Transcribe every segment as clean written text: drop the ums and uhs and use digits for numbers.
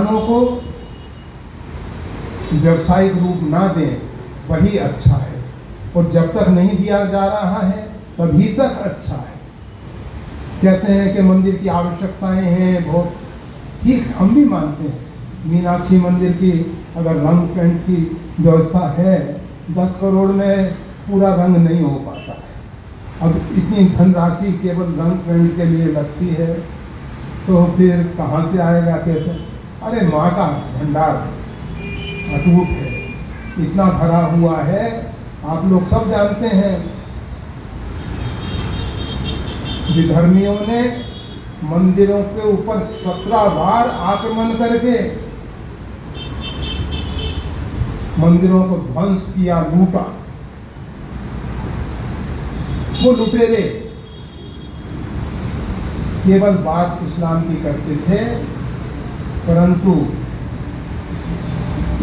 भगवानों को व्यवसायिक रूप ना दें वही अच्छा है, और जब तक नहीं दिया जा रहा है तभी तक अच्छा है। कहते हैं कि मंदिर की आवश्यकताएं हैं बहुत, ठीक, हम भी मानते हैं। मीनाक्षी मंदिर की अगर रंग पेंट की व्यवस्था है, 10 करोड़ में पूरा रंग नहीं हो पाता है। अब इतनी धनराशि केवल रंग पेंट के लिए लगती है, तो फिर कहाँ से आएगा, कैसे? अरे माँ का भंडार अटूट है, इतना भरा हुआ है, आप लोग सब जानते हैं। विधर्मियों ने मंदिरों के ऊपर 17 बार आक्रमण करके मंदिरों को ध्वंस किया, लूटा। वो लुटेरे केवल बात इस्लाम की करते थे, परंतु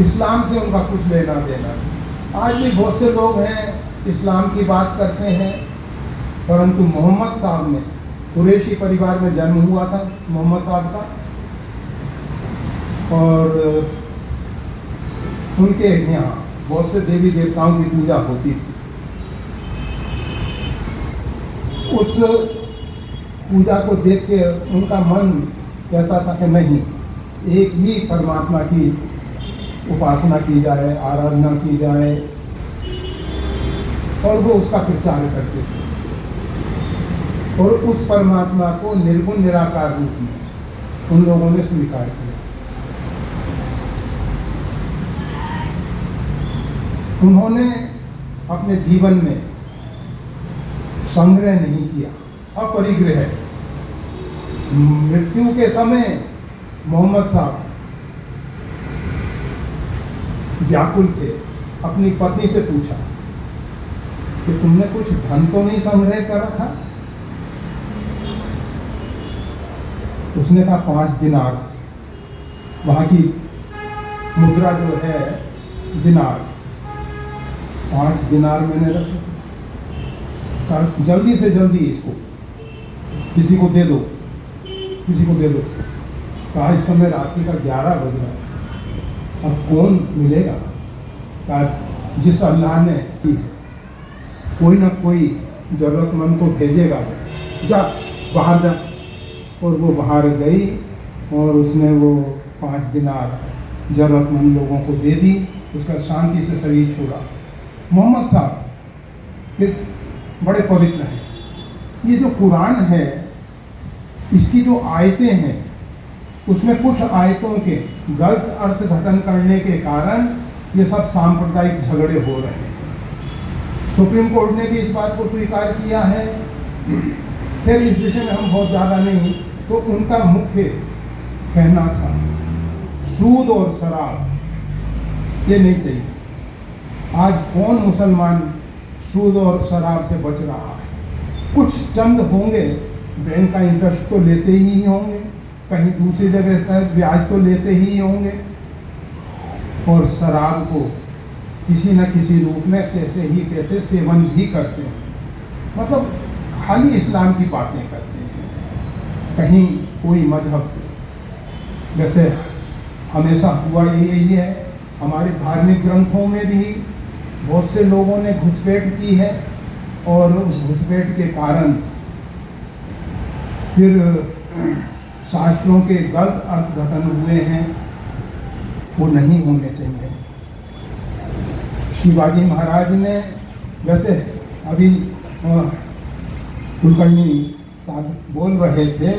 इस्लाम से उनका कुछ लेना देना। आज भी बहुत से लोग हैं इस्लाम की बात करते हैं, परंतु मोहम्मद साहब ने, कुरैशी परिवार में जन्म हुआ था मोहम्मद साहब का, और उनके यहाँ बहुत से देवी देवताओं की पूजा होती थी। उस पूजा को देख के उनका मन कहता था कि नहीं, एक ही परमात्मा की उपासना की जाए, आराधना की जाए, और वो उसका प्रचार करते थे। और उस परमात्मा को निर्गुण निराकार रूप में उन लोगों ने स्वीकार किया। उन्होंने अपने जीवन में संग्रह नहीं किया, अपरिग्रह। मृत्यु के समय मोहम्मद साहब व्याकुल थे, अपनी पत्नी से पूछा कि तुमने कुछ धन तो नहीं संग्रह कर रखा? उसने कहा 5 दिनार, वहां की मुद्रा जो है दिनार, 5 दिनार मैंने रखे। कहा जल्दी से जल्दी इसको किसी को दे दो, किसी को दे दो। कहा इस समय रात्रि का 11 बज रहा है, अब कौन मिलेगा? कहा जिस अल्लाह ने की है, कोई ना कोई जरूरतमंद को भेजेगा, जा बाहर जा। और वो बाहर गई और उसने वो 5 दिनार जरूरतमंद लोगों को दे दी, उसका शांति से शरीर छोड़ा। मोहम्मद साहब ये बड़े पवित्र हैं। ये जो कुरान है, इसकी जो आयतें हैं, उसमें कुछ आयतों के गलत अर्थघटन करने के कारण ये सब सांप्रदायिक झगड़े हो रहे हैं। सुप्रीम कोर्ट ने भी इस बात को स्वीकार किया है। फिर इस विषय में हम बहुत ज़्यादा नहीं, तो उनका मुख्य कहना था सूद और शराब ये नहीं चाहिए। आज कौन मुसलमान सूद और शराब से बच रहा है? कुछ चंद होंगे, बैंक का इंटरेस्ट तो लेते ही होंगे, कहीं दूसरी जगह का ब्याज तो लेते ही होंगे, और शराब को किसी न किसी रूप में कैसे सेवन भी करते हैं। मतलब खाली इस्लाम की बातें करते हैं, कहीं कोई मजहब। जैसे हमेशा हुआ यही है, हमारे धार्मिक ग्रंथों में भी बहुत से लोगों ने घुसपैठ की है, और उस घुसपैठ के कारण फिर शास्त्रों के गलत अर्थघटन हुए हैं, वो नहीं होने चाहिए। शिवाजी महाराज ने, वैसे अभी कुलकर्णी साहब बोल रहे थे,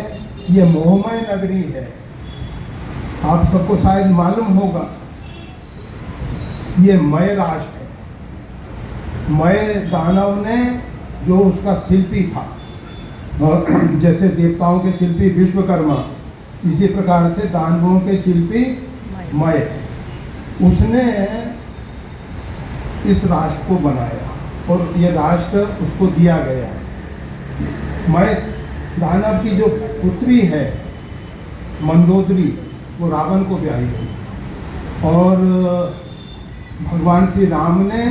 ये मोहमय नगरी है, आप सबको शायद मालूम होगा, ये मय राष्ट्र है। मय दानव ने जो उसका शिल्पी था, जैसे देवताओं के शिल्पी विश्वकर्मा, इसी प्रकार से दानवों के शिल्पी मय, उसने इस राष्ट्र को बनाया और ये राष्ट्र उसको दिया गया है। मय दानव की जो पुत्री है मंदोदरी, वो रावण को ब्याही थी, और भगवान श्री राम ने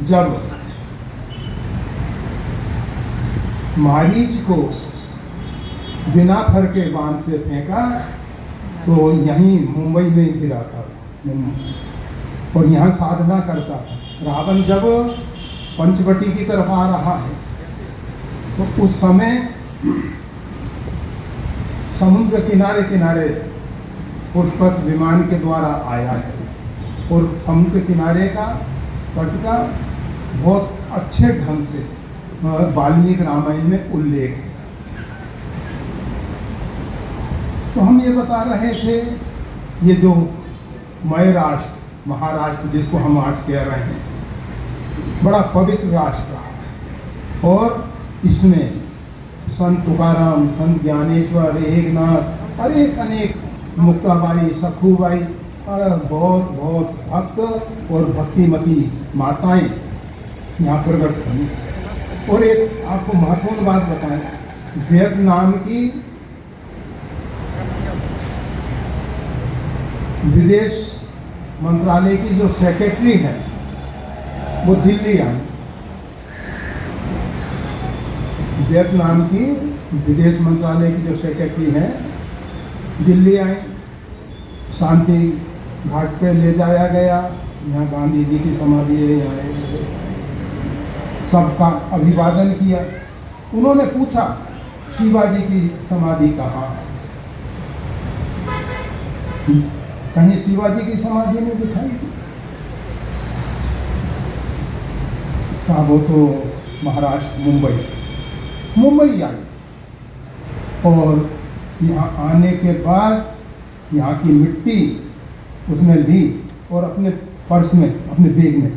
जब मारीच को बिना फर के बाण से फेंका, तो यहीं मुंबई में गिरा था और यहाँ साधना करता था। रावण जब पंचवटी की तरफ आ रहा है तो उस समय समुद्र किनारे किनारे पुष्पक विमान के द्वारा आया है और समुद्र किनारे का तट का बहुत अच्छे ढंग से वाल्मीकि रामायण में उल्लेख है। तो हम ये बता रहे थे ये जो मय राष्ट्र महाराष्ट्र जिसको हम आज कह रहे हैं बड़ा पवित्र राष्ट्र रहा है और इसमें संत तुकाराम, संत ज्ञानेश्वर, एकनाथ, अनेक मुक्ताबाई, सखूबाई और बहुत बहुत भक्त और भक्तिमती माताएं यहाँ प्रकट हुई। और एक आपको महत्वपूर्ण बात बताएं, वियतनाम की विदेश मंत्रालय की जो सेक्रेटरी है वो दिल्ली आई। वियतनाम की विदेश मंत्रालय की जो सेक्रेटरी है दिल्ली आई, शांति घाट पे ले जाया गया। यहाँ गांधी जी की समाधि है, यहाँ सबका अभिवादन किया। उन्होंने पूछा शिवाजी की समाधि कहाँ है? कहीं शिवाजी की समाधि नहीं दिखाई दी। वो तो महाराष्ट्र मुंबई आई और यहाँ आने के बाद यहाँ की मिट्टी उसने ली और अपने पर्स में, अपने बैग में